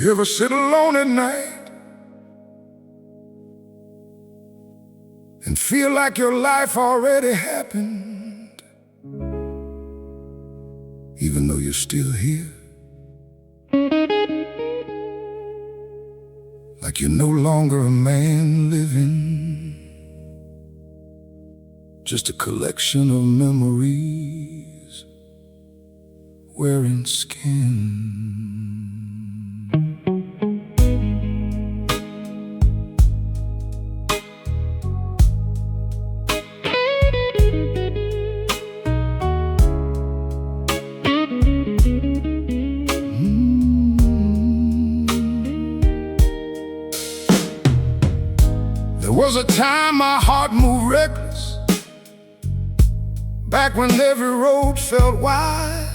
You ever sit alone at night and feel like your life already happened, even though you're still here? Like you're no longer a man living, just a collection of memories wearing skin. There was a time my heart moved reckless, back when every road felt wide,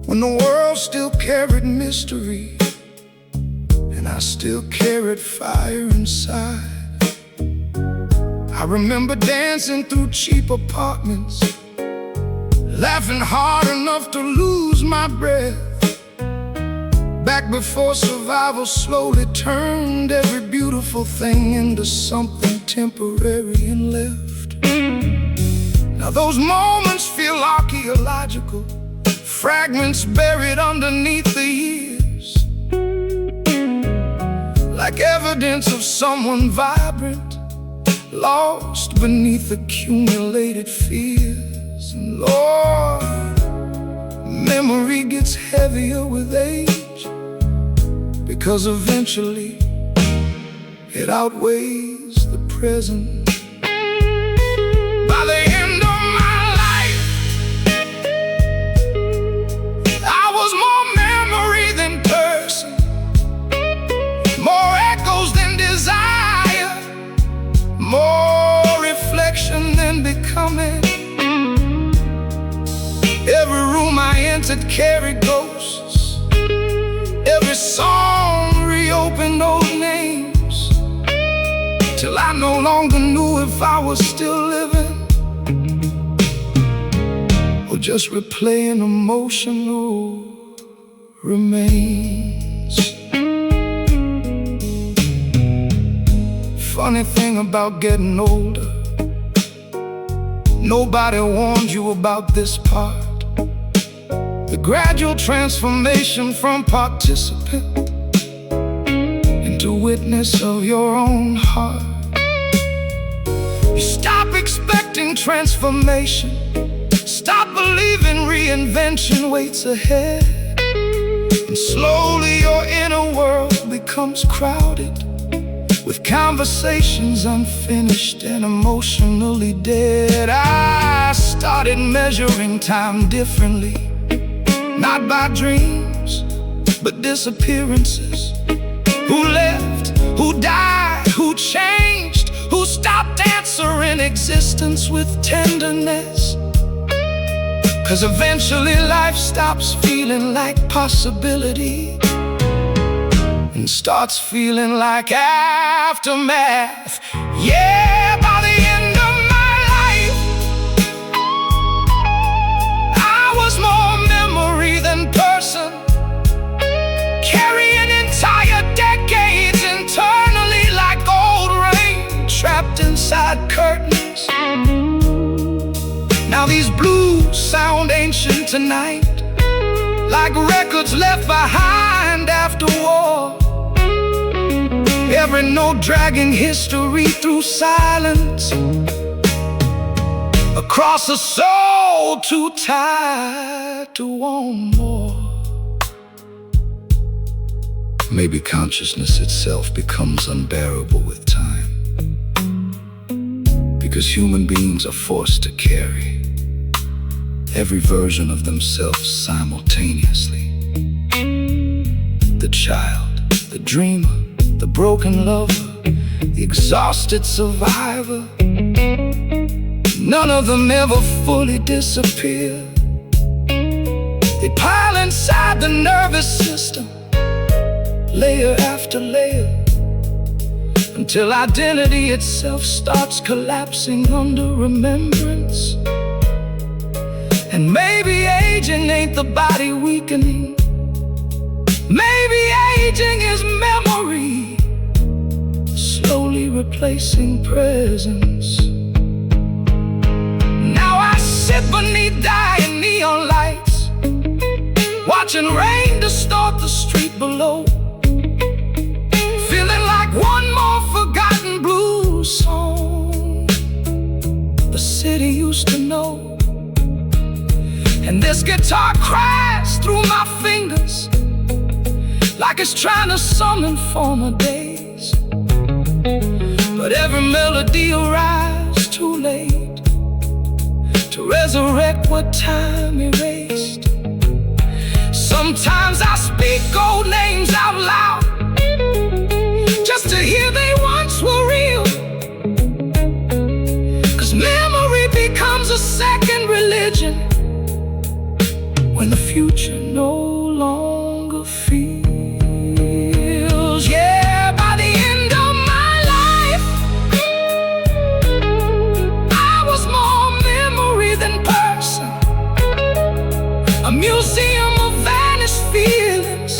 when the world still carried mystery and I still carried fire inside. I remember dancing through cheap apartments, laughing hard enough to lose my breath, back before survival slowly turned every beautiful thing into something temporary and left. Now those moments feel archaeological, fragments buried underneath the years, like evidence of someone vibrant, lost beneath accumulated fears. And Lord, memory gets heavier with age, because eventually it outweighs the present. By the end of my life, I was more memory than person, more echoes than desire, more reflection than becoming. Every room I entered carried ghosts, every song reopened old names, till I no longer knew if I was still living or just replaying emotional remains. Funny thing about getting older, nobody warned you about this part, the gradual transformation from participant into witness of your own heart. You stop expecting transformation, stop believing reinvention waits ahead, and slowly your inner world becomes crowded with conversations unfinished and emotionally dead. I started measuring time differently, not by dreams, but disappearances. Who left, who died, who changed, who stopped answering existence with tenderness. 'Cause eventually life stops feeling like possibility and starts feeling like aftermath. Yeah, by the end of my life, I was more memory than person, carrying entire decades internally like gold rain trapped inside curtains. Now these blues sound ancient tonight, like records left behind after war. Every note dragging history through silence, across a soul too tired to want more. Maybe consciousness itself becomes unbearable with time, because human beings are forced to carry every version of themselves simultaneously. The child, the dreamer, the broken lover, the exhausted survivor. None of them ever fully disappear. They pile inside the nervous system, layer after layer, until identity itself starts collapsing under remembrance. And maybe aging ain't the body weakening, Maybe aging is memory slowly replacing presence. Now I sit beneath dying neon lights, watching rain distort the street below, feeling like one more forgotten blues song the city used to know. And this guitar cries through my fingers like it's trying to summon former days. But every melody arrives too late to resurrect what time erased. Sometimes I speak old names out loud just to hear they once were real. 'Cause memory becomes a second religion when the future no longer feels. Yeah, by the end of my life, I was more memory than person, a museum of vanished feelings,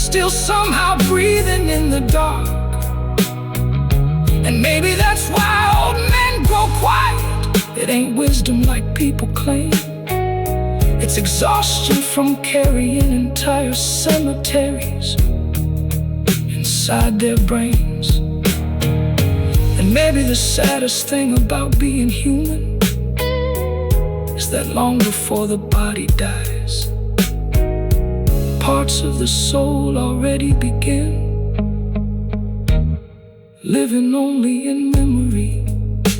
still somehow breathing in the dark. And maybe that's why old men grow quiet. It ain't wisdom like people claim. It's exhaustion from carrying entire cemeteries inside their brains. And maybe the saddest thing about being human is that long before the body dies, parts of the soul already begin living only in memory.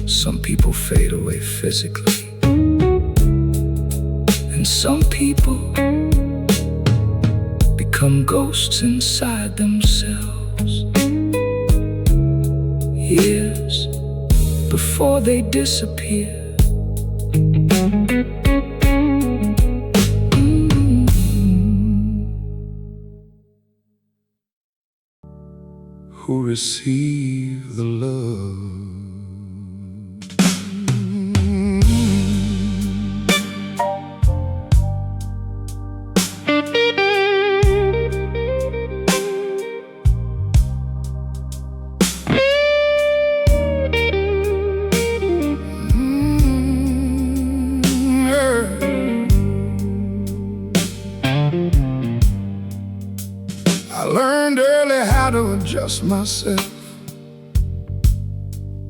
Some people fade away physically, and some people become ghosts inside themselves, years before they disappear. Who receive the love? I learned early how to adjust myself,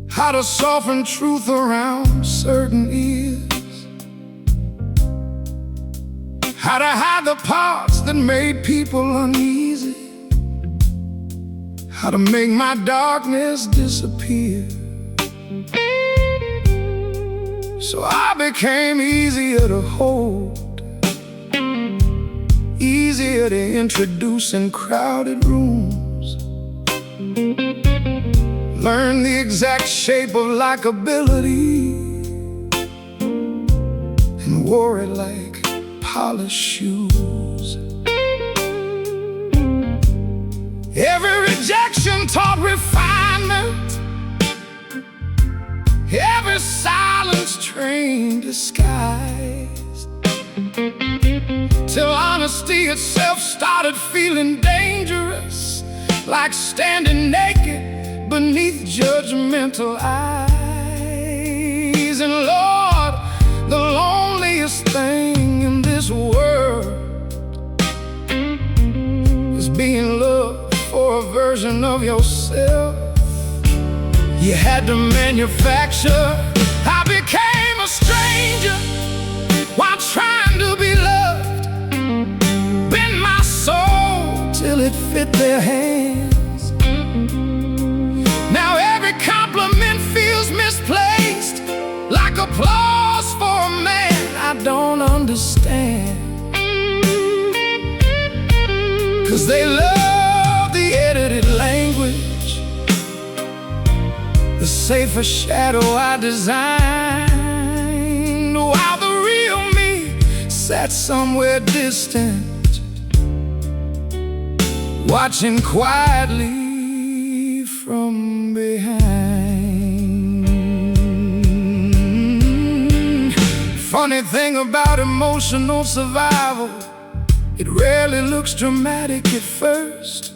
how to soften truth around certain ears, how to hide the parts that made people uneasy, how to make my darkness disappear. So I became easier to hold, easier to introduce in crowded rooms, learn the exact shape of likability, and wore it like polished shoes. Every rejection taught refinement, every silence trained disguise, till honesty itself started feeling dangerous, like standing naked beneath judgmental eyes. And Lord, the loneliest thing in this world is being loved for a version of yourself you had to manufacture. I became a stranger while trying to be loved, bend my soul till it fit their hands. Now every compliment feels misplaced, like applause for a man I don't understand. 'Cause they love the edited language, the safer shadow I designed, while the real me sat somewhere distant, watching quietly from behind. Funny thing about emotional survival, It rarely looks dramatic at first.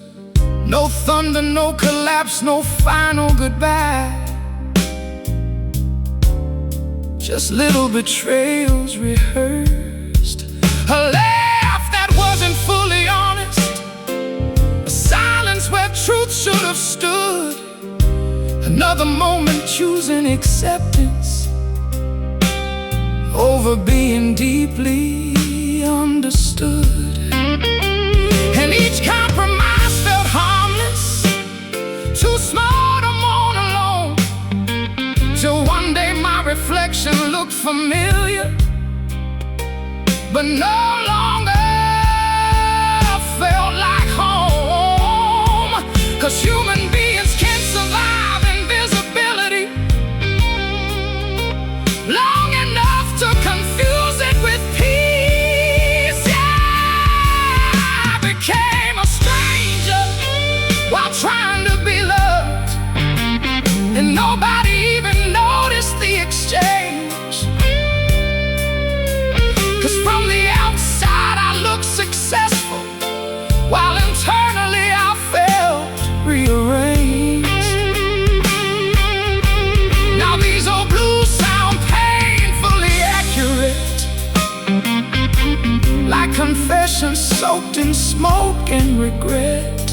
No thunder, no collapse, no final goodbye. Just little betrayals rehearsed. A laugh that wasn't fully honest. A silence where truth should have stood. Another moment choosing acceptance over being deeply understood. And each compromise felt harmless, too small to mourn alone. Till one day my reflection looked familiar, but no longer felt like home. 'Cause human beings can't survive invisibility long enough to confuse it with peace. Yeah, I became a stranger while trying to be loved, and nobody even noticed the exchange. 'Cause from the outside I looked successful, while internally I felt rearranged. Now these old blues sound painfully accurate, like confessions soaked in smoke and regret.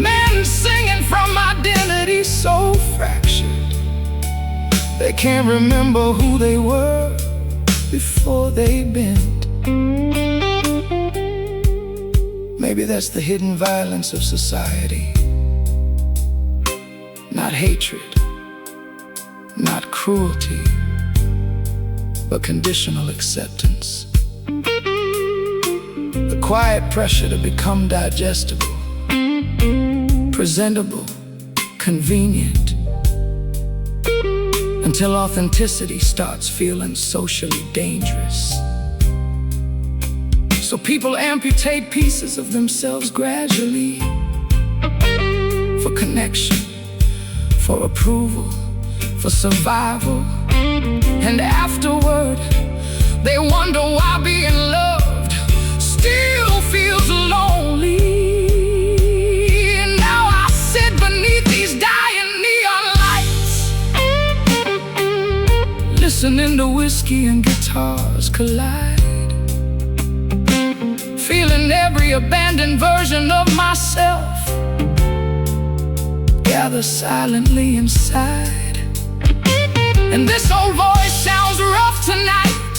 Men singing from identity so fractured, they can't remember who they were before they bent. Maybe that's the hidden violence of society. Not hatred, not cruelty, but conditional acceptance. The quiet pressure to become digestible, presentable, convenient, until authenticity starts feeling socially dangerous. So people amputate pieces of themselves gradually, for connection, for approval, for survival. And afterward, they wonder why being loved still feels lonely. And now I sit beneath these dying neon lights, listening to whiskey and guitars collide, feeling every abandoned version of myself gather silently inside. And this old voice sounds rough tonight,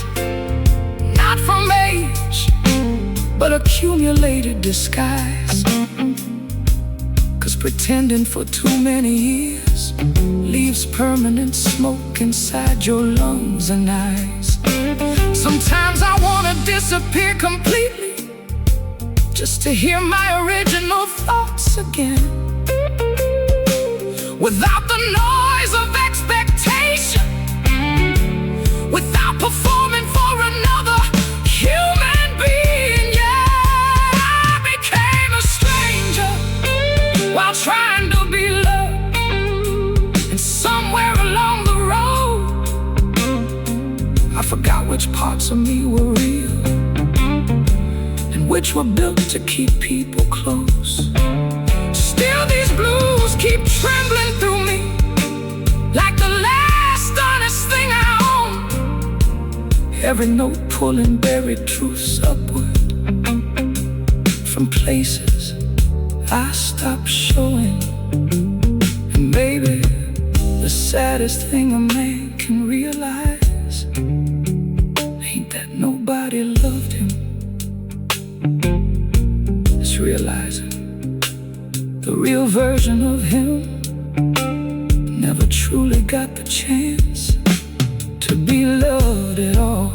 not from age, but accumulated disguise. 'Cause pretending for too many years leaves permanent smoke inside your lungs and eyes. Sometimes I wanna disappear completely, just to hear my original thoughts again, without the noise of expectation, without performing for another human being. Yeah, I became a stranger while trying to be loved. And somewhere along the road, I forgot which parts of me were real, which were built to keep people close. Still these blues keep trembling through me, like the last honest thing I own. Every note pulling buried truths upward from places I stopped showing. And baby, the saddest thing a man can realize ain't that nobody loved him. Realizing the real version of him never truly got the chance to be loved at all.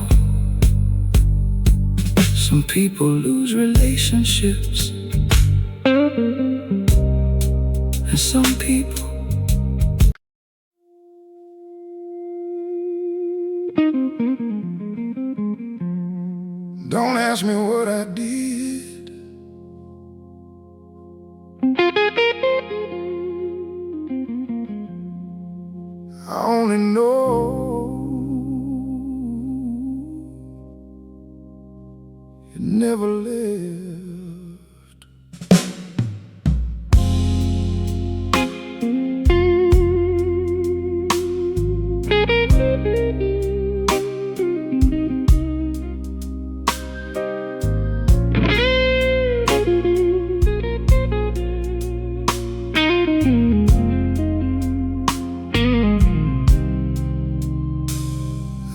Some people lose relationships, and some people don't ask me what I did. I only know it never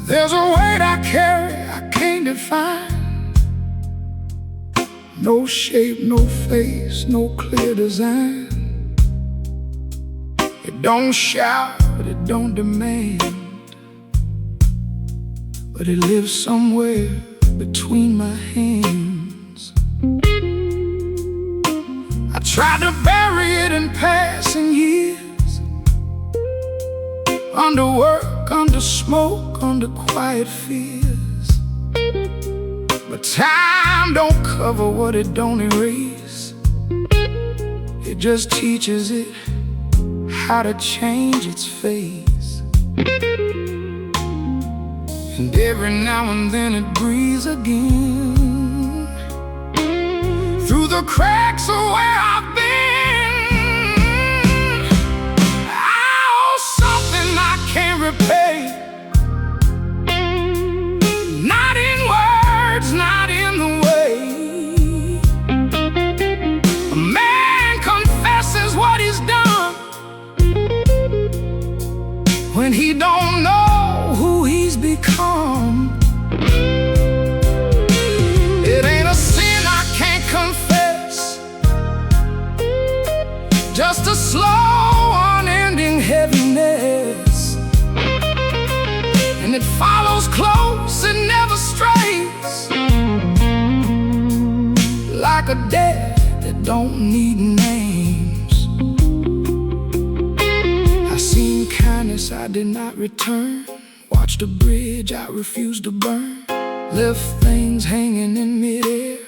There's a weight I carry I can't define. No shape, no face, no clear design. It don't shout, it don't demand, but it lives somewhere between my hands. I tried to bury it in passing years, under work, under smoke, under quiet fears. But time don't cover what it don't erase. It just teaches it how to change its face. And every now and then it breathes again through the cracks of where I've been. I owe something I can't repay. Not in words, not in the way a man confesses what he's done when he don't know who he's become. It ain't a sin I can't confess, just a slow, unending heaviness. And it follows close, it never strays, like a debt that don't need names. I seen kindness I did not return, watched a bridge I refused to burn, left things hanging in midair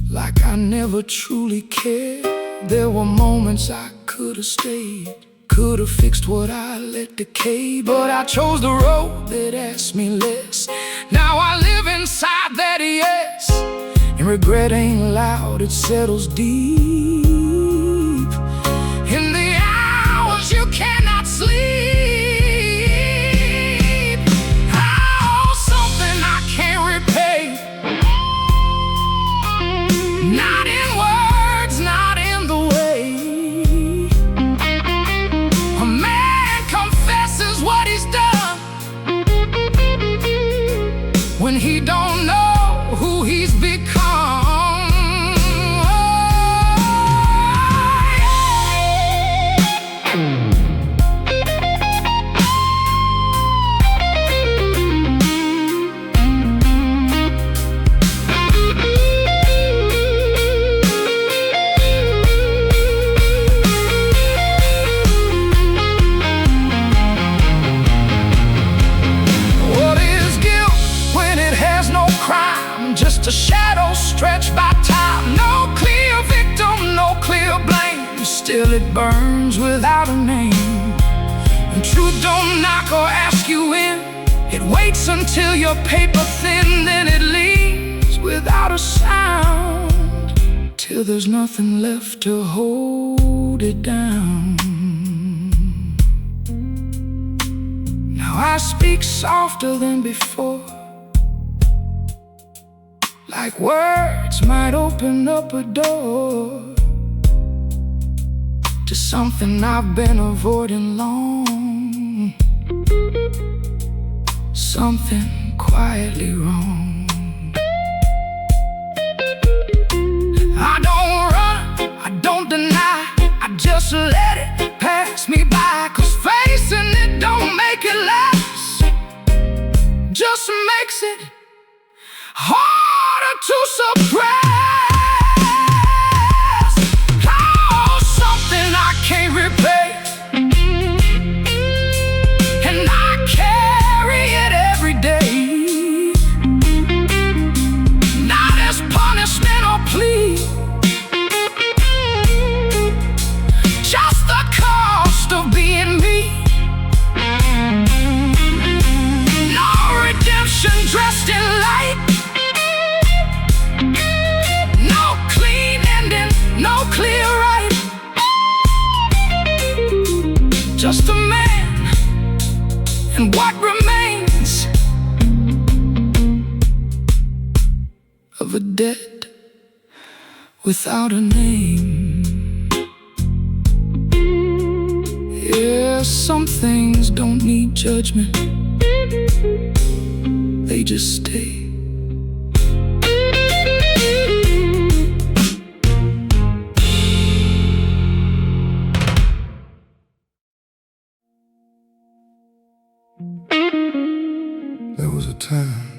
like I never truly cared. There were moments I could have stayed, could have fixed what I let decay, but I chose the road that asked me less. Now I live inside that yes, and regret ain't loud, it settles deep. In the hours you cannot sleep, I owe something I can't repay. Not in words, not in the way a man confesses what he's done when he don't know who he's become. Just a shadow stretched by time. No clear victim, no clear blame. Still it burns without a name. And truth don't knock or ask you in. It waits until you're paper thin. Then it leaves without a sound, till there's nothing left to hold it down. Now I speak softer than before, like words might open up a door to something I've been avoiding long, something quietly wrong. I don't run, I don't deny, I just let it pass me by. 'Cause facing it don't make it less, just makes it harder to suppress. Oh, something I can't repay, and I carry it every day, not as punishment or plea, just the cost of being me. No redemption dressed in light, no clear right, just a man and what what remains of a dead without a name. Yeah, some things don't need judgment, they just stay. There was a time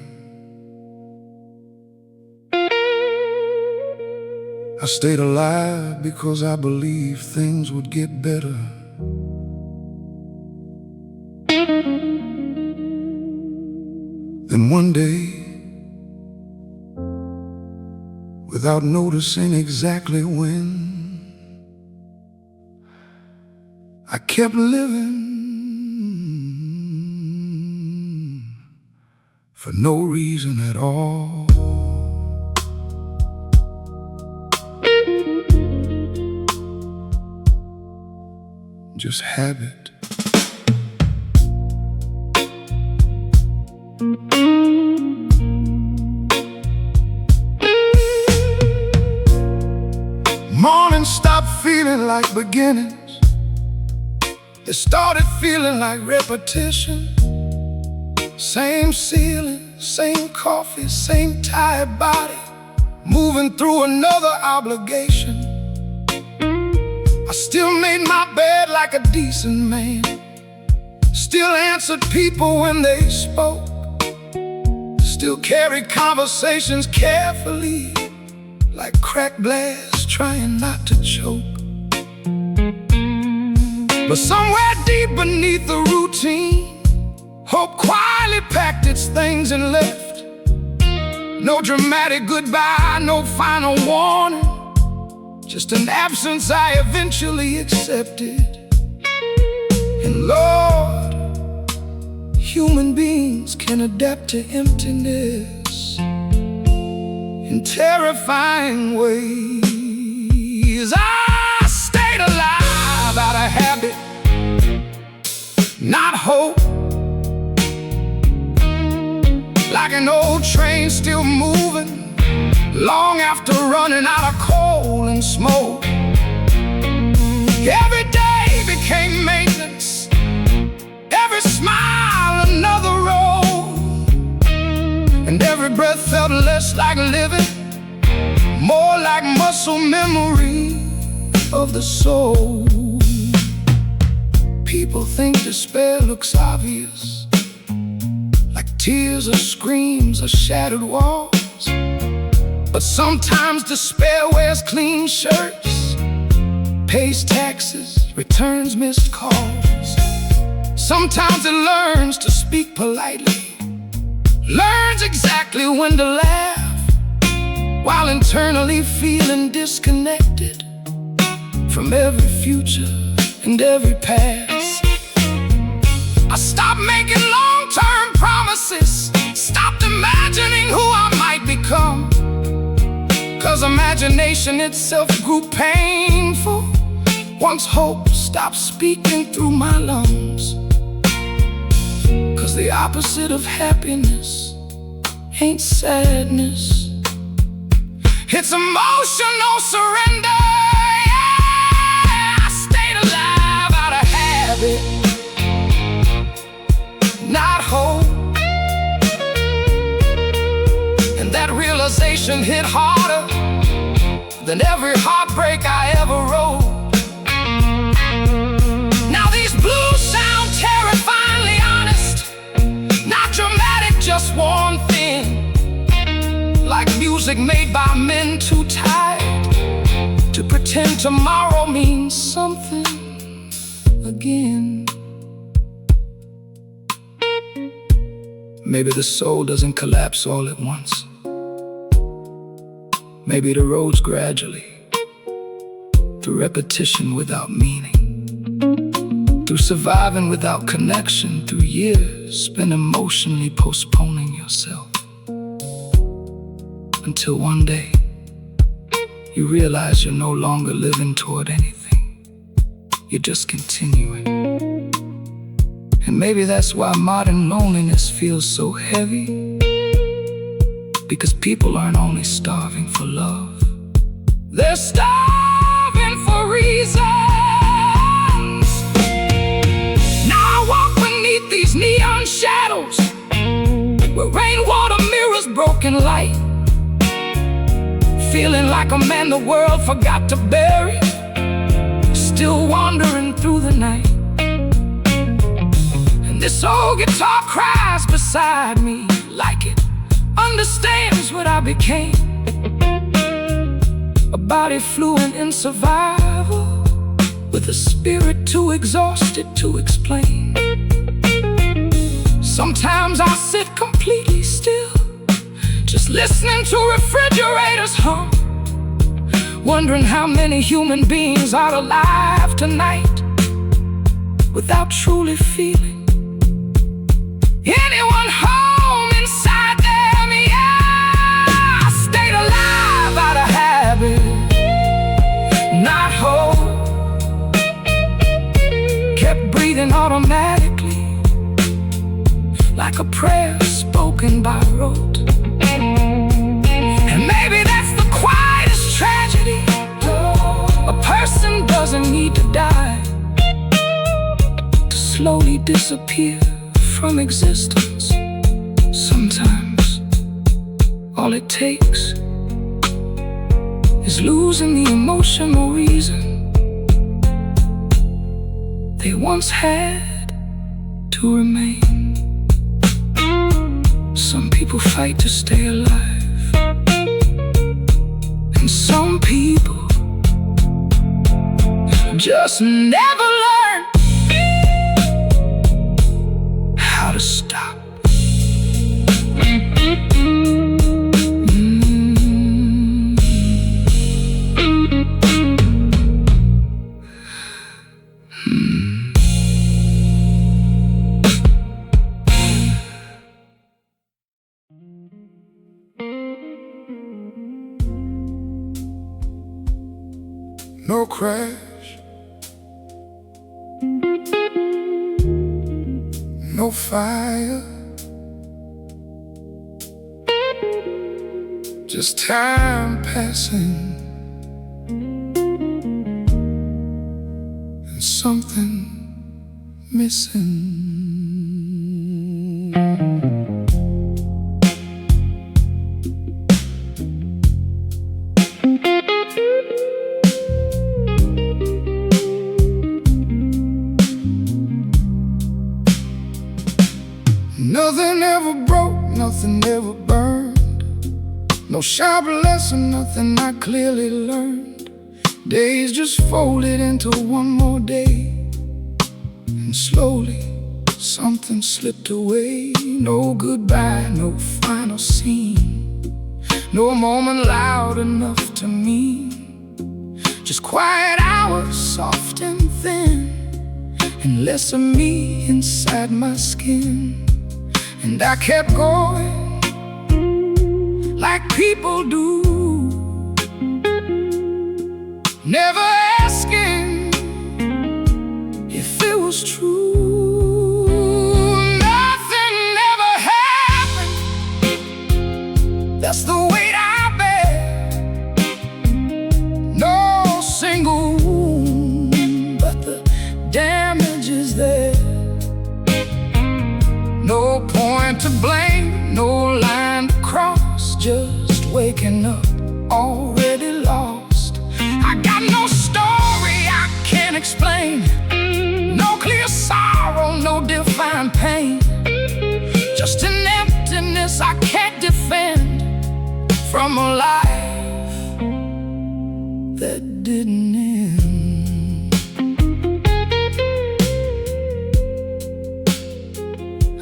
I stayed alive because I believed things would get better. Then one day, without noticing exactly when, I kept living for no reason at all. Just habit. Mornings stopped feeling like beginnings. It started feeling like repetition. Same ceiling, same coffee, same tired body, moving through another obligation. I still made my bed like a decent man, still answered people when they spoke, still carried conversations carefully, like cracked glass trying not to choke. But somewhere deep beneath the routine, hope quietly packed its things and left. No dramatic goodbye, no final warning, just an absence I eventually accepted. And Lord, human beings can adapt to emptiness in terrifying ways. I stayed alive out of habit, not hope. Like an old train still moving, long after running out of coal and smoke. Every day became maintenance, every smile another road, and every breath felt less like living, more like muscle memory of the soul. People think despair looks obvious, tears or screams or shattered walls. But sometimes despair wears clean shirts, pays taxes, returns missed calls. Sometimes it learns to speak politely, learns exactly when to laugh, while internally feeling disconnected from every future and every past. I stopped making long-term promises, stopped imagining who I might become, 'cause imagination itself grew painful once hope stopped speaking through my lungs. 'Cause the opposite of happiness ain't sadness, it's emotional surrender. Yeah, I stayed alive out of habit, not hope. And that realization hit harder than every heartbreak I ever wrote. Now these blues sound terrifyingly honest, not dramatic, just worn thin, like music made by men too tired to pretend tomorrow means something again. Maybe the soul doesn't collapse all at once. Maybe it erodes gradually, through repetition without meaning, through surviving without connection, through years spent emotionally postponing yourself, until one day you realize you're no longer living toward anything, you're just continuing. And maybe that's why modern loneliness feels so heavy, because people aren't only starving for love, they're starving for reasons. Now I walk beneath these neon shadows, where rainwater mirrors broken light, feeling like a man the world forgot to bury, still wandering through the night. And this old guitar cries beside me like it understands what I became, a body fluent in survival, with a spirit too exhausted to explain. Sometimes I sit completely still, just listening to refrigerators hum, wondering how many human beings are alive tonight without truly feeling anyone home inside them. Yeah, I stayed alive out of habit, not hope. Kept breathing automatically, like a prayer spoken by rote. And maybe that's the quietest tragedy. A person doesn't need to die to slowly disappear from existence. Sometimes all it takes is losing the emotional reason they once had to remain. Some people fight to stay alive, and some people just never learn how to stop. No crash, no fire, just time passing, and something missing. Nothing ever broke, nothing ever burned, no sharp lesson, nothing I clearly learned. Days just folded into one more day, and slowly something slipped away. No goodbye, no final scene, no moment loud enough to mean, just quiet hours, soft and thin, and less of me inside my skin. And I kept going like people do, never asking if it was true. Nothing ever happened, that's the weight I bear. No single wound, but the damage is there. No point to blame, no line to cross, just waking up already lost. I got no story I can't explain, no clear sorrow, no defined pain, just an emptiness I can't defend from a life that didn't end.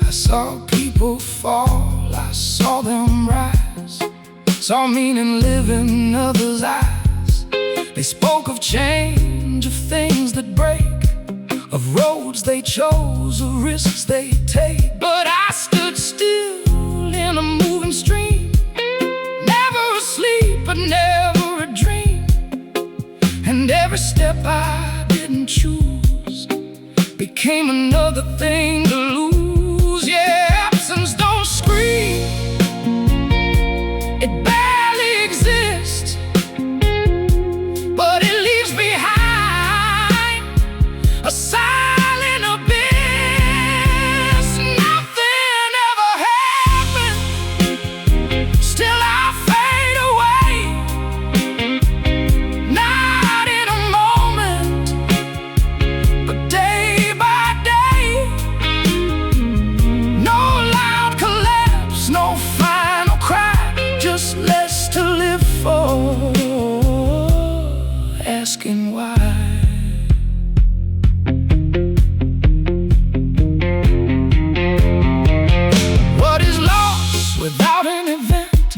I saw people fall, I saw them rise, saw meaning live in others' eyes. They spoke of change, of things that break, of roads they chose, of risks they take. But I stood still in a moving stream, never asleep but never a dream. And every step I didn't choose became became another thing to lose. Yeah, absence don't scream, it barely exists, but it leaves behind a silent abyss. Nothing ever happened, still I fade away. Not in a moment, but day by day. No loud collapse, no final cry, just less to live for, asking why. What is lost without an event?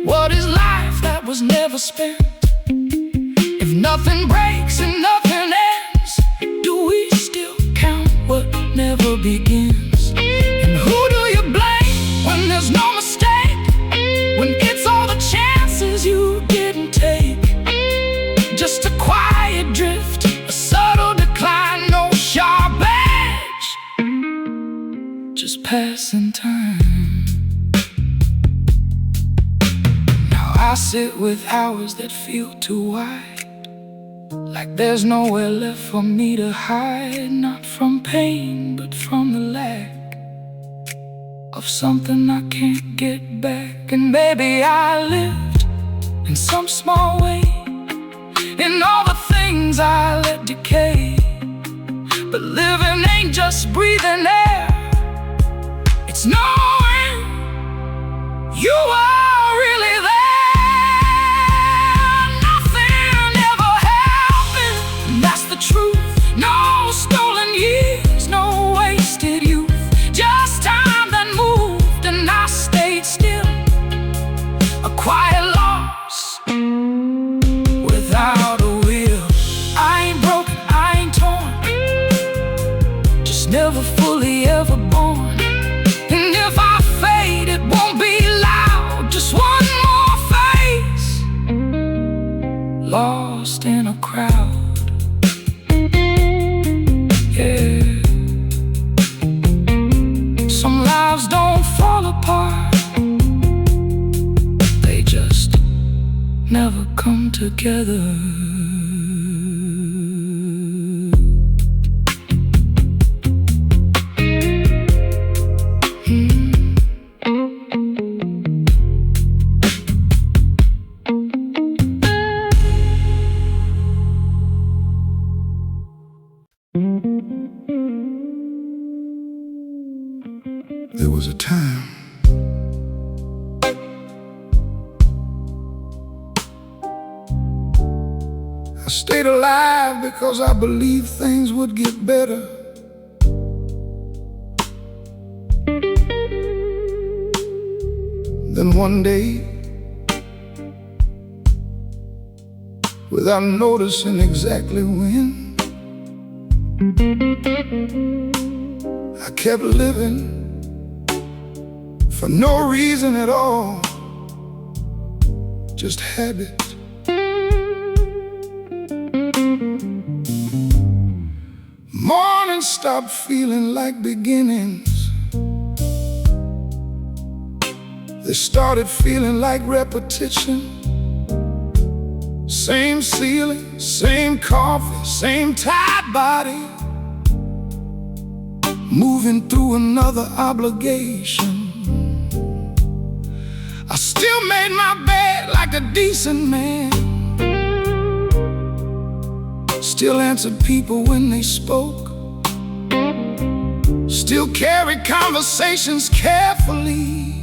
What is life that was never spent? If nothing breaks and nothing ends, do we still count what never begins? And who do you blame when there's no mistake? When it's all the chances you didn't take? Just a quiet drift, a subtle decline, no sharp edge, just passing time. Now I sit with hours that feel too wide, like there's nowhere left for me to hide. Not from pain, but from the lack of something I can't get back. And maybe I lived in some small way in all the things I let decay. But living ain't just breathing air, it's knowing you are really there. Nothing ever happened, and that's the truth. No stolen years, no wasted youth, just time that moved and I stayed still. A quiet loss without a will. I ain't broken, I ain't torn, just never fully ever born. And if I fade, it won't be loud, just one more face, lost in a crowd. Yeah. Some lives don't fall apart, they just never come together. There was a time I stayed alive because I believed things would get better. Then one day, without noticing exactly when, I kept living for no reason at all, just habit. Mornings stopped feeling like beginnings, they started feeling like repetition. Same ceiling, same coffee, same tired body, moving through another obligation. I still made my bed like a decent man, still answered people when they spoke, still carried conversations carefully,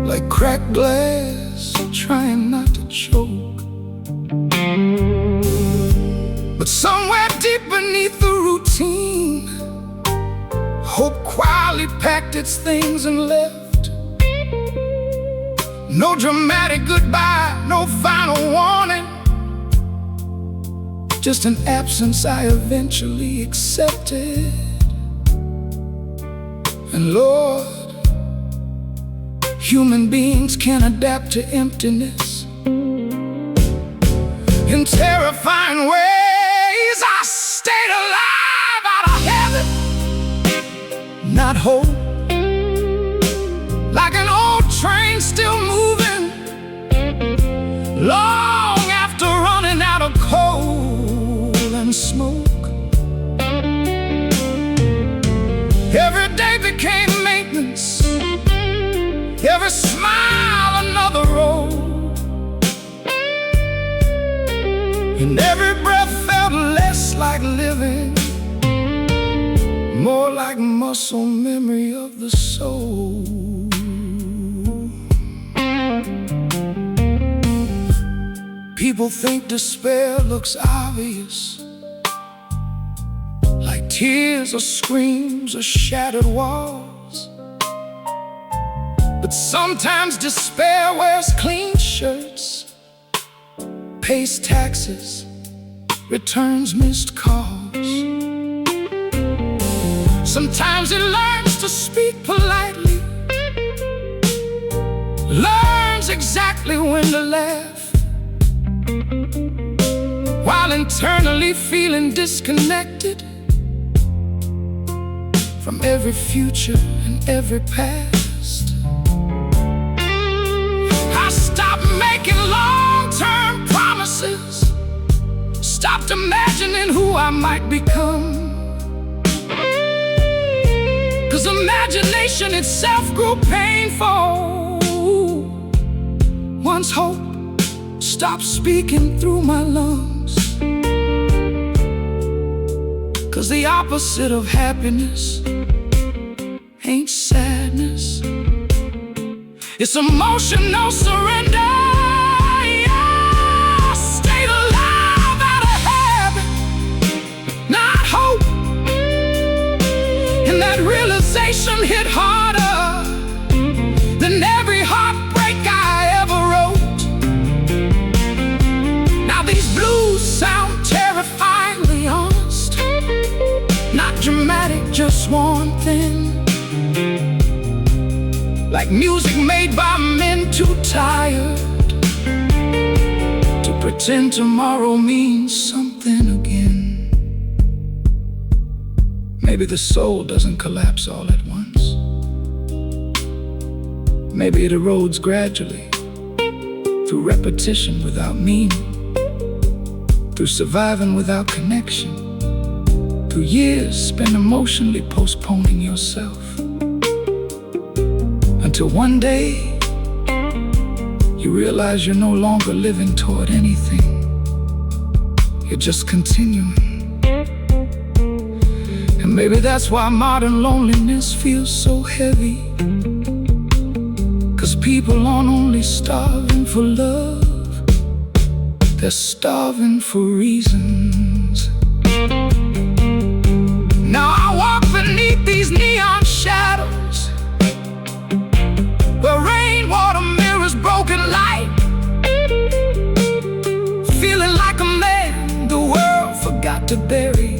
like cracked glass, trying not to choke. But somewhere deep beneath the routine, hope quietly packed its things and left. No dramatic goodbye, no final warning, just an absence I eventually accepted. And Lord, human beings can adapt to emptiness in terrifying ways. I stayed alive not hope. Like an old train still moving, long after running out of coal and smoke. Every day became maintenance, every smile another road, and every breath felt less like living, more like muscle memory of the soul. People think despair looks obvious, like tears or screams or shattered walls. But sometimes despair wears clean shirts, pays taxes, returns missed calls. Sometimes it learns to speak politely, learns exactly when to laugh, while internally feeling disconnected from every future and every past. I stopped making long-term promises, stopped imagining who I might become, 'cause imagination itself grew painful once hope stopped speaking through my lungs. 'Cause the opposite of happiness ain't sadness, it's emotional surrender. Yeah, stayed alive out of habit, not hope. And that realization hit harder than every heartbreak I ever wrote. Now these blues sound terrifyingly honest, not dramatic, just worn thin, like music made by men too tired to pretend tomorrow means something again. Maybe the soul doesn't collapse all at once. Maybe it erodes gradually, through repetition without meaning, through surviving without connection, through years spent emotionally postponing yourself, until one day you realize you're no longer living toward anything, you're just continuing. And maybe that's why modern loneliness feels so heavy, 'cause people aren't only starving for love, they're starving for reasons. Now I walk beneath these neon shadows, where rainwater mirrors broken light, feeling like a man the world forgot to bury,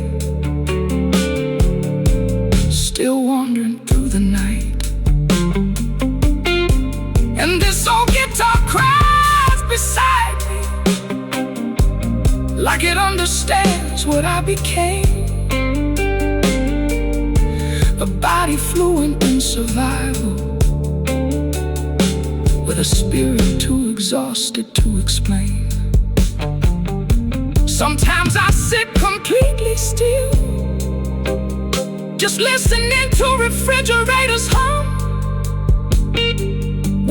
still wandering through the night. And this old guitar cries beside me, like it understands what I became, a body fluent in survival, with a spirit too exhausted to explain. Sometimes I sit completely still, just listening to refrigerators hum,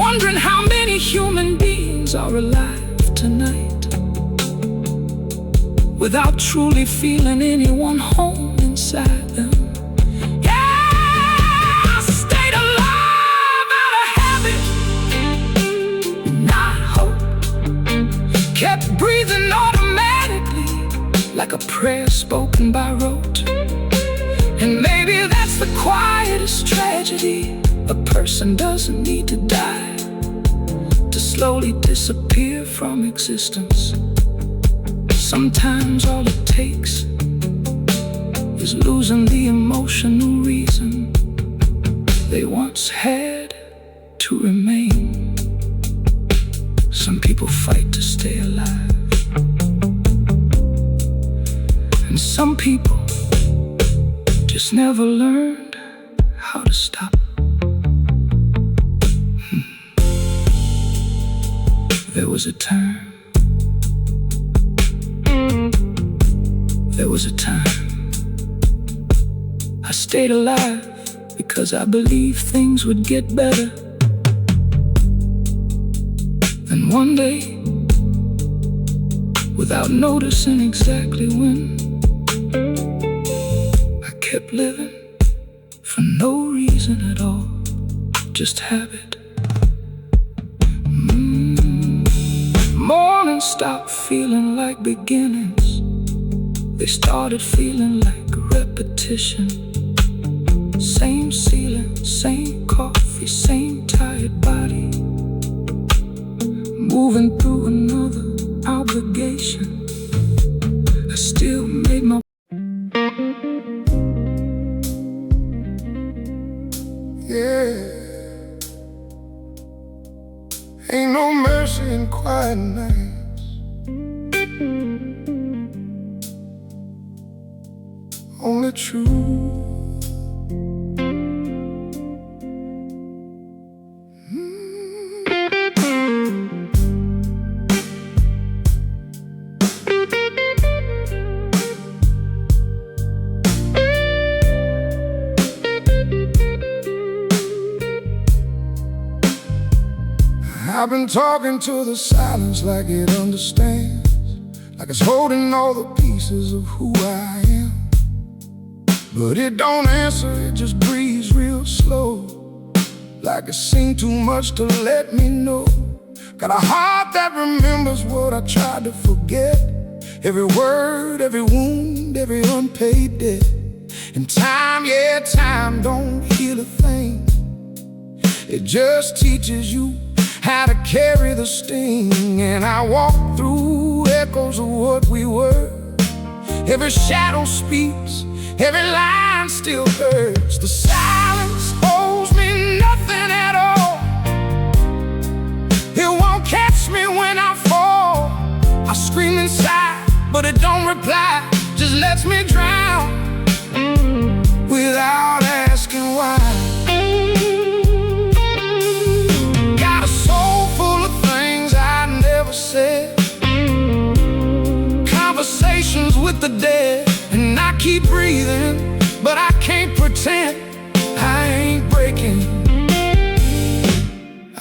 wondering how many human beings are alive tonight, without truly feeling anyone home inside them. Kept breathing automatically, like a prayer spoken by rote. And maybe that's the quietest tragedy. A person doesn't need to die to slowly disappear from existence. Sometimes all it takes is losing the emotional reason they once had to remain. Some people fight to stay alive, and some people just never learned how how to stop. There was a time. There was a time. I stayed alive because I believed things would get better. Then one day, without noticing exactly when, I kept living for no reason at all, just habit. Mornings stopped feeling like beginnings. They started feeling like repetition. Same ceiling, same coffee, same tired body, moving through another obligation. I still made my Ain't no mercy in quiet nights. Only truth. I've been talking to the silence like it understands, like it's holding all the pieces of who I am. But it don't answer, it just breathes real slow, like it's seen too much to let me know. Got a heart that remembers what I tried to forget, every word, every wound, every unpaid debt. And time, yeah, time don't heal a thing. It just teaches you how to carry the sting. And I walk through echoes of what we were. Every shadow speaks, every line still hurts. The silence owes me nothing at all. It won't catch me when I fall. I scream inside, but it don't reply, just lets me drown without asking why. Conversations with the dead, and I keep breathing, but I can't pretend I ain't breaking.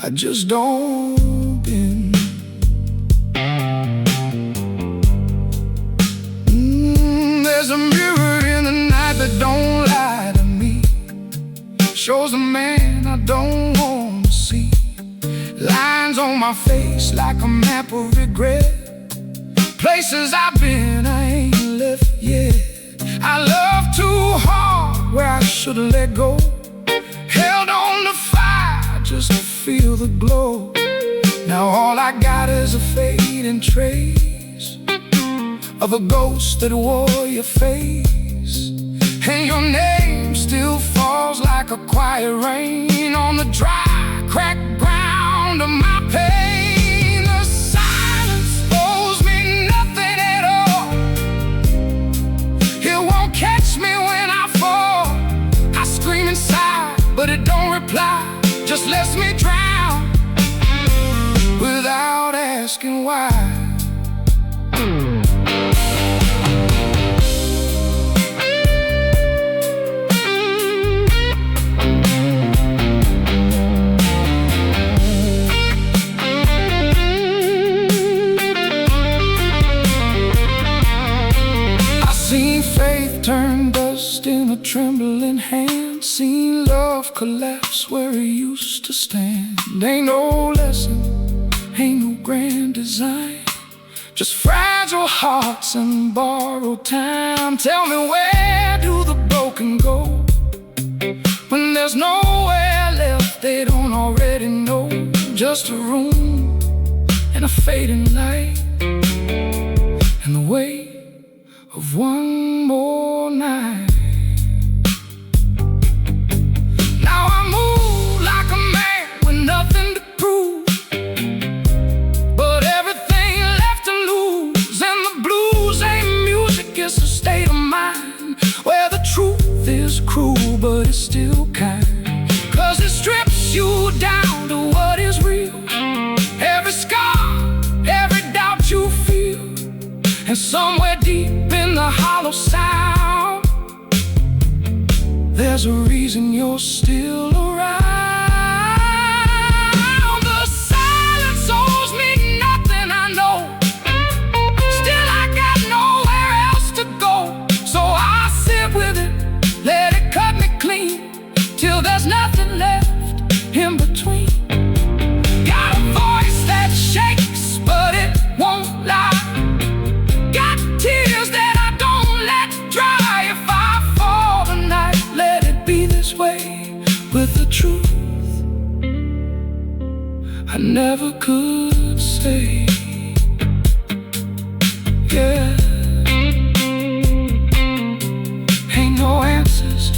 I just don't bend. There's a mirror in the night that don't lie to me, shows a man I don't want to see. Lines on my face like a map of regret, places I've been I ain't left yet. I love too hard where I should've let go, held on to fire just to feel the glow. Now all I got is a fading trace of a ghost that wore your face. And your name still falls like a quiet rain on the dry, cracked ground of my pain. The silence owes me nothing at all. It won't catch me when I fall. I scream inside, but it don't reply, just lets me drown without asking why. Turn dust in a trembling hand, seen love collapse where it used to stand. Ain't no lesson, ain't no grand design, just fragile hearts and borrowed time. Tell me, where do the broken go when there's nowhere left they don't already know? Just a room and a fading light and the weight of one more night. Now I move like a man with nothing to prove, but everything left to lose. And the blues ain't music, it's a state of mind where the truth is cruel, but it's still kind. you down to what is real. Every scar, every doubt you feel, and somewhere deep in the hollow sound, there's a reason you're still around. The silence owes me nothing, I know. Still I got nowhere else to go. So I sit with it, let it cut me clean, till there's nothing left in between. Got a voice that shakes, but it won't lie. Got tears that I don't let dry. If I fall tonight, let it be this way. With the truth I never could say. Yeah, ain't no answers,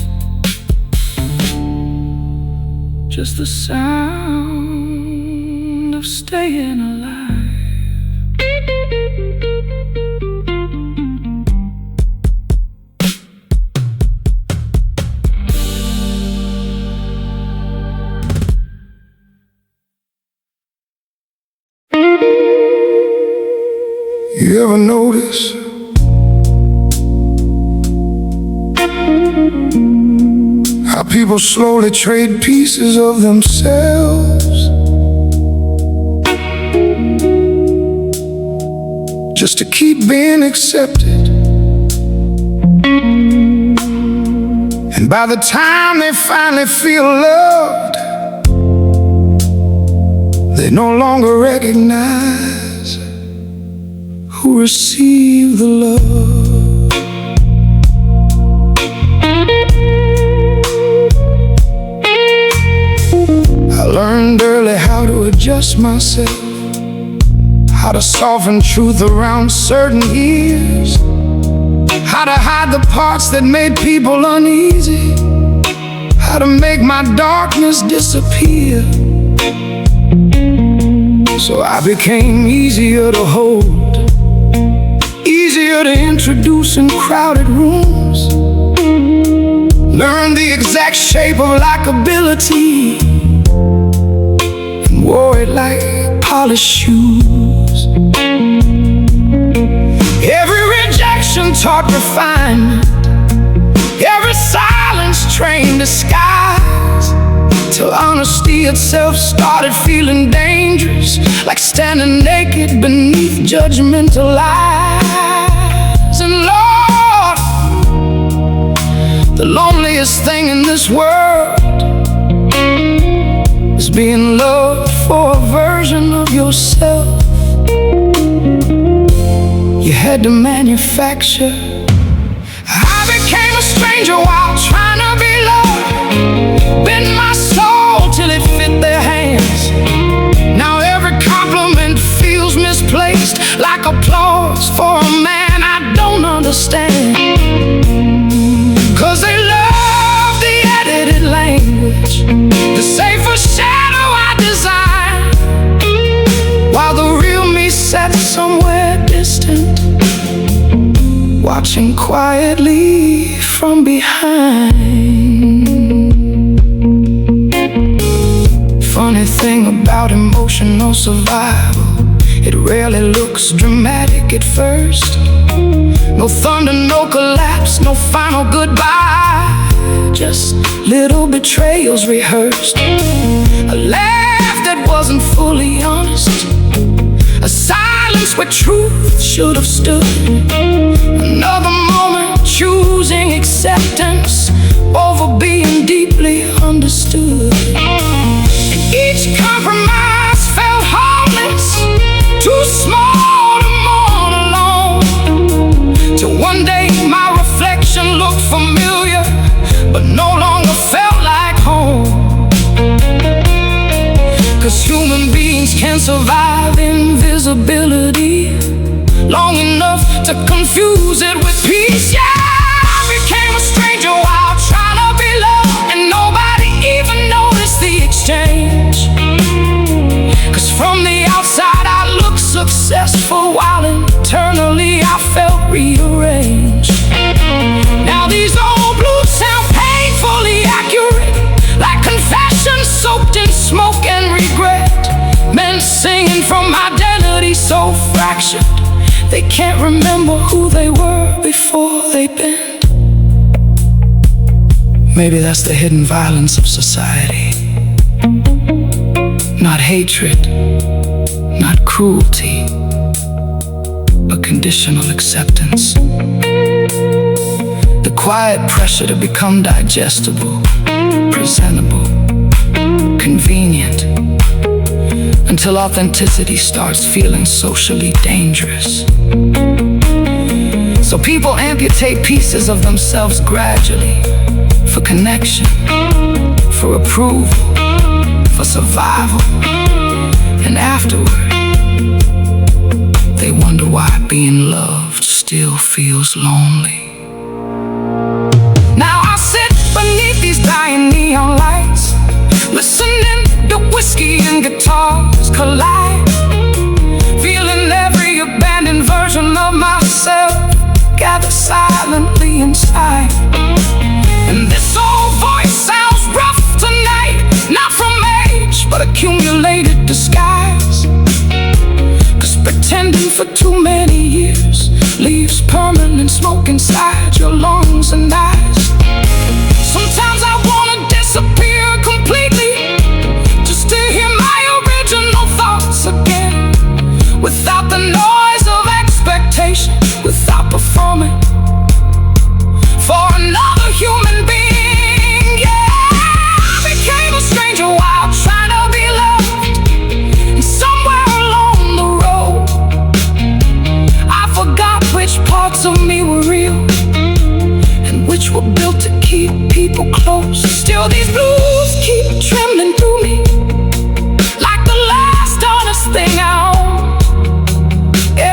just the sound of staying alive. You ever notice how people slowly trade pieces of themselves just to keep being accepted? And by the time they finally feel loved, they no longer recognize who received the love. I learned early how to adjust myself, how to soften truth around certain ears, how to hide the parts that made people uneasy, how to make my darkness disappear. So I became easier to hold, easier to introduce in crowded rooms. Learned the exact shape of likability and wore it like polished shoes. Every rejection taught refinement, every silence trained disguise, till honesty itself started feeling dangerous, like standing naked beneath judgmental eyes. And Lord, the loneliest thing in this world is being loved for a version of yourself you had to manufacture. I became a stranger while trying to be loved, bent my soul till it fit their hands. Now every compliment feels misplaced, like applause for a man I don't understand. Cause they love the edited language, the safer shadow I design, while the real me sat somewhere distant, watching quietly from behind. Funny thing about emotional survival, it rarely looks dramatic at first. No thunder, no collapse, no final goodbye, just little betrayals rehearsed. A laugh that wasn't fully honest, a silence where truth should have stood, another moment choosing acceptance over being deeply understood. And each compromise felt harmless, too small to mourn alone, till one day my reflection looked familiar, but no longer felt like home. Cause human beings can survive invisibility long enough to confuse it with peace. Yeah, I became a stranger while trying to be loved, and nobody even noticed the exchange. Cause from the outside I looked successful, while internally I felt rearranged. Now these old blues sound painfully accurate, like confessions soaked in smoke. fractured. They can't remember who they were before they bend. Maybe that's the hidden violence of society. Not hatred, not cruelty, but conditional acceptance. The quiet pressure to become digestible, presentable, convenient, until authenticity starts feeling socially dangerous. So people amputate pieces of themselves gradually, for connection, for approval, for survival. And afterward, they wonder why being loved still feels lonely. Now I sit beneath these dying neon lights, listening to whiskey and guitars collide, feeling every abandoned version of myself gather silently inside. And this old voice sounds rough tonight, not from age, but accumulated disguise. 'Cause pretending for too many years leaves permanent smoke inside your lungs and eyes. Sometimes I wanna disappear completely, just to hear my original thoughts again, without the noise of expectation, without performing for another human being. Yeah, I became a stranger while trying to be loved, and somewhere along the road I forgot which parts of me were real and which were built to keep people close. Still these blues keep trembling through me, like the last honest thing I own.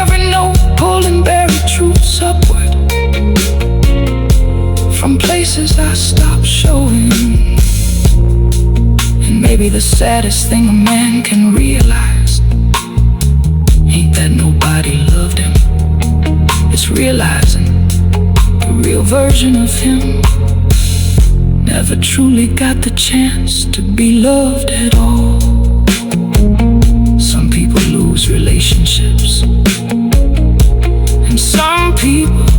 Every note pulling buried truths upward from places I stopped showing. And maybe the saddest thing a man can realize ain't that nobody loved him. It's realizing the real version of him never truly got the chance to be loved at all. Some people lose relationships, and some people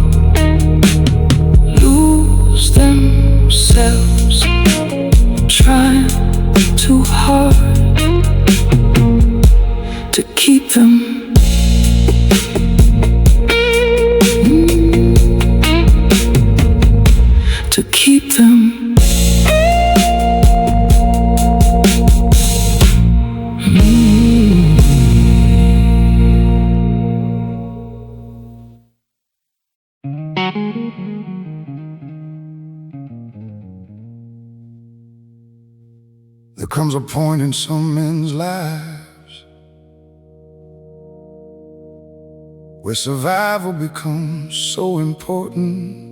lose themselves, trying too hard to keep them. To keep them. There comes a point in some men's lives where survival becomes so important.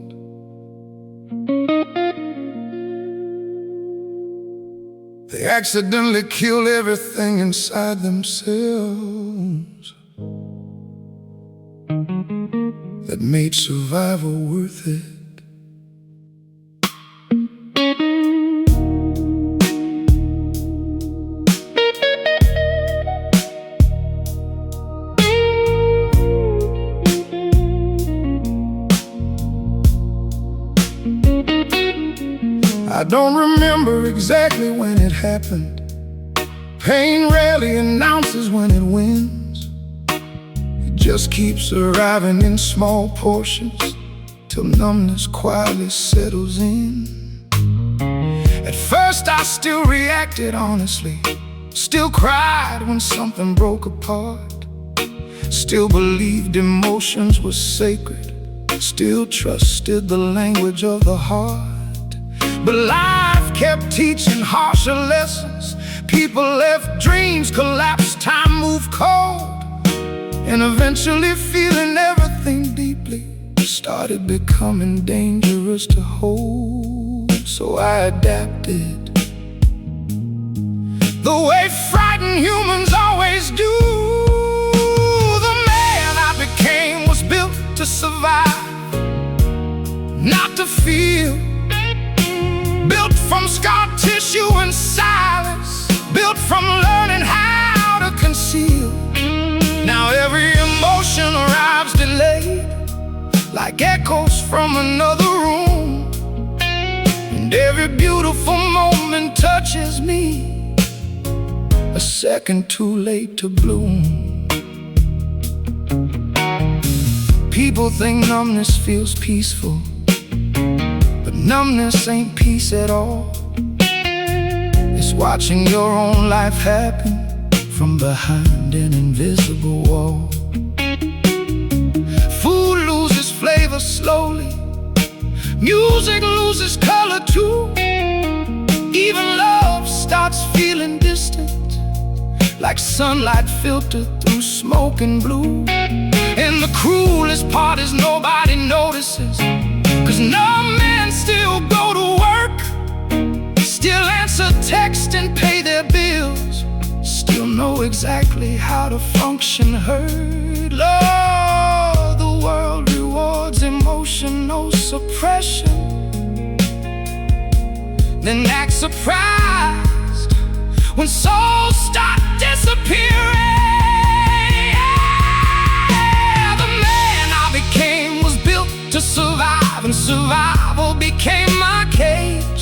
They accidentally kill everything inside themselves that made survival worth it. I don't remember exactly when it happened. Pain rarely announces when it wins. It just keeps arriving in small portions till numbness quietly settles in. At first I still reacted honestly, still cried when something broke apart, still believed emotions were sacred, still trusted the language of the heart. But life kept teaching harsher lessons. People left, dreams collapsed, time moved cold, and eventually feeling everything deeply started becoming dangerous to hold. So I adapted the way frightened humans always do. The man I became was built to survive, not to feel. Built from scar tissue and silence, built from learning how to conceal. Now every emotion like echoes from another room. And every beautiful moment touches me a second too late to bloom. People think numbness feels peaceful, but numbness ain't peace at all. It's watching your own life happen from behind an invisible wall. Food loses flavor slowly, music loses color too. Even love starts feeling distant, like sunlight filtered through smoke and blue. And the cruelest part is nobody notices, 'cause numb men still go to work, still answer text and pay their bills, still know exactly how to function heard. Lord, the world rewards emotional suppression, then act surprised when souls start disappearing. The man I became was built to survive, and survival became my cage.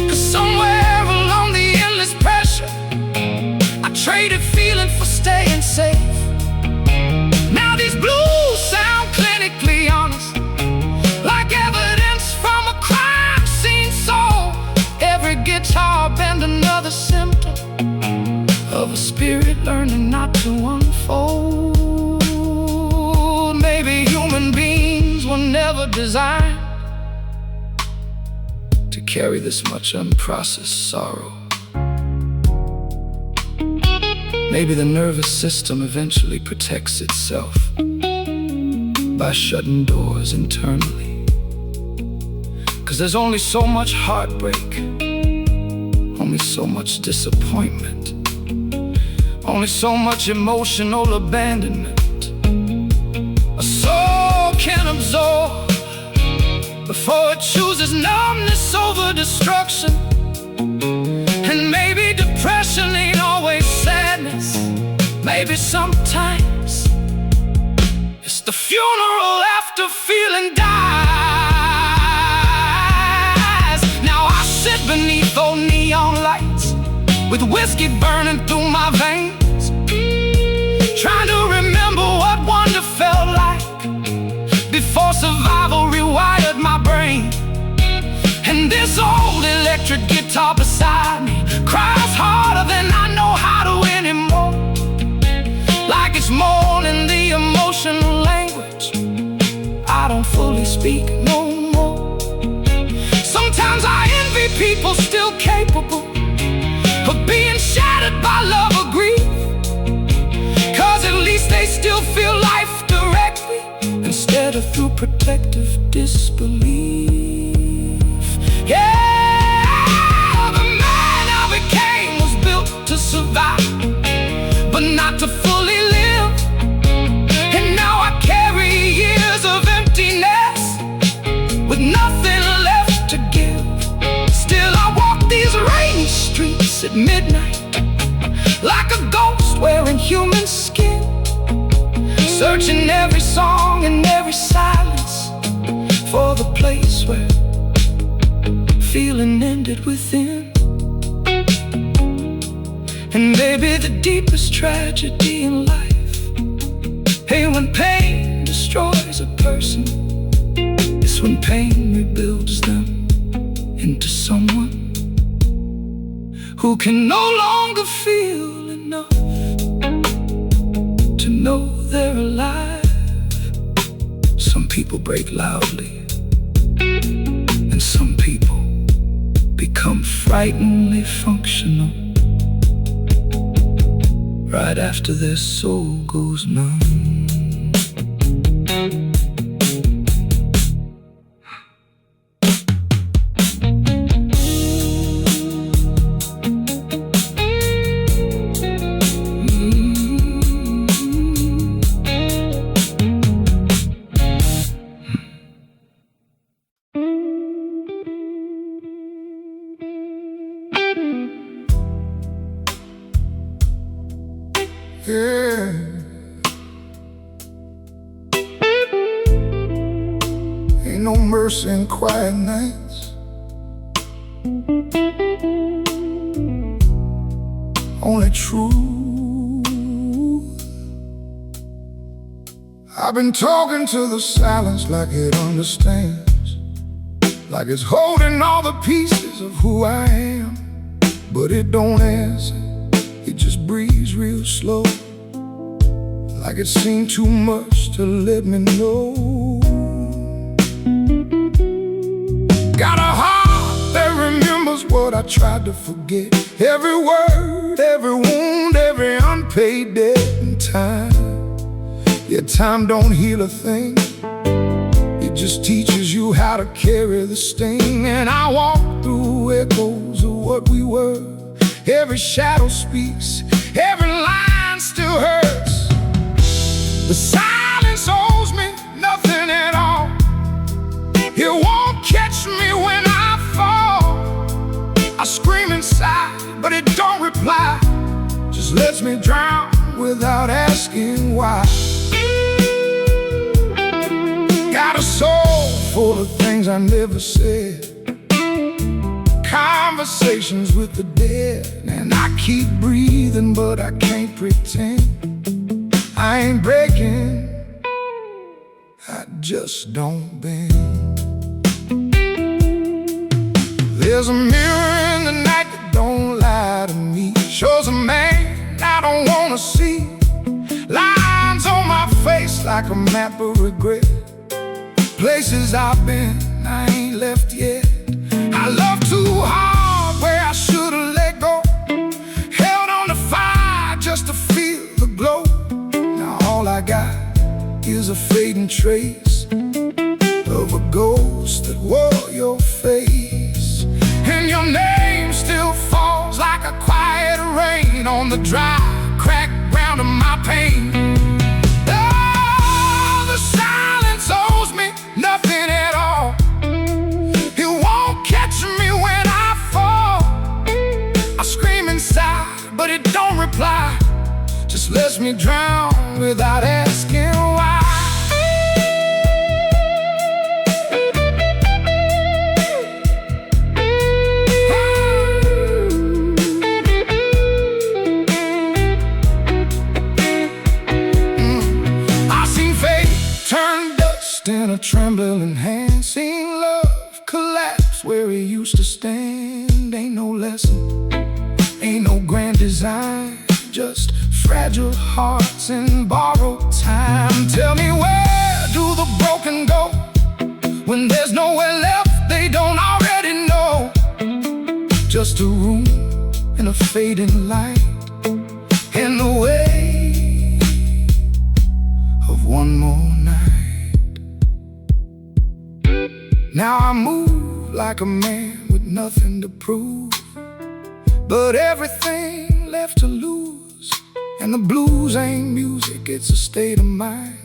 'Cause somewhere along the endless pressure, I traded feeling for staying safe. Now these blues sound clinically honest, like evidence from a crime scene soul. Every guitar bend another symptom of a spirit learning not to unfold. Maybe human beings were never designed to carry this much unprocessed sorrow. Maybe the nervous system eventually protects itself by shutting doors internally. 'Cause there's only so much heartbreak, only so much disappointment, only so much emotional abandonment a soul can absorb before it chooses numbness over destruction. And maybe depression ain't always sadness, maybe sometimes it's the funeral after feeling dies. Now I sit beneath those neon lights with whiskey burning through my veins, trying to remember what wonder felt like before survival rewired my brain. And this old electric guitar beside me cries harder than I know how to anymore, like it's mourning the emotional language I don't fully speak no more. Sometimes I envy people still capable of being shattered by love or grief, 'cause at least they still feel life directly instead of through protective disbelief. Yeah, the man I became was built to survive, but not to fully live. And now I carry years of emptiness with nothing left to give. Still I walk these rainy streets at midnight like a ghost wearing human skin, searching every song and every silence for the place where feeling ended within. And maybe the deepest tragedy in life, hey, when pain destroys a person, it's when pain rebuilds them into someone who can no longer feel enough to know they're alive. Some people break loudly, and some people become frighteningly functional right after their soul goes numb. Yeah. no mercy in quiet nights. Only truth. I've been talking to the silence like it understands, like it's holding all the pieces of who I am. But it don't answer, it just breathes real slow, like it's seen too much to let me know. Got a heart that remembers what I tried to forget. Every word, every wound, every unpaid debt and time. Yeah, time don't heal a thing, it just teaches you how to carry the sting. And I walk through echoes of what we were. Every shadow speaks, every line still hurts. The silence owes me nothing at all. It won't catch me when I fall. I scream inside, but it don't reply, just lets me drown without asking why. Got a soul full of things I never said, conversations with the dead. And I keep breathing, but I can't pretend I ain't breaking, I just don't bend. There's a mirror in the night that don't lie to me, shows a man I don't wanna see. Lines on my face like a map of regret, places I've been, I ain't left yet. I love too hard where I should've let go, held on to fire just to feel the glow. Now all I got is a fading trace of a ghost that wore your face. And your name still falls like a quiet rain on the dry, cracked ground of my pain. Oh, the silence owes me nothing at all. It won't catch me when I fall. I scream inside, but it don't reply, just lets me drown without asking why. I've seen faith turn dust in a trembling hand, seen love collapse where it used to stand. Ain't no lesson, ain't no grand design, just fragile hearts and borrowed time. Tell me, where do the broken go when there's nowhere left they don't already know? Just a room and a fading light and the way of one more night. Now I move like a man with nothing to prove, but everything left to lose. And the blues ain't music, it's a state of mind,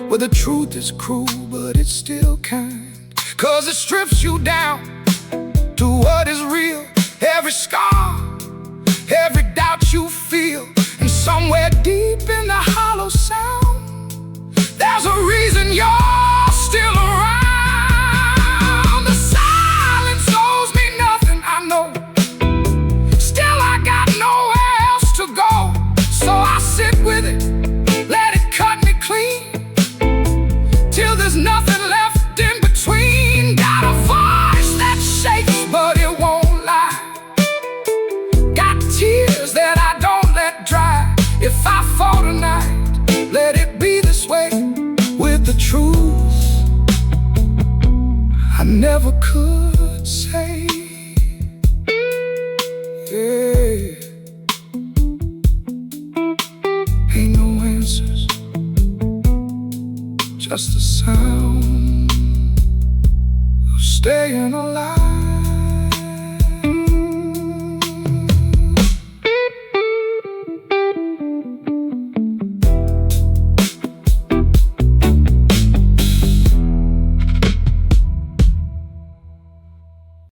where the truth is cruel, but it's still kind. 'Cause it strips you down to what is real. Every scar, every doubt you feel, and somewhere deep in the hollow sound, there's a reason you're still around. The silence owes me nothing, I know. Still I got nowhere else to go, so I sit with it, let it cut me clean, till there's nothing left in between. Got a voice that shakes, but it won't lie. Got tears that I don't let dry. If I fall tonight, let it be this way. With the truth, I never could.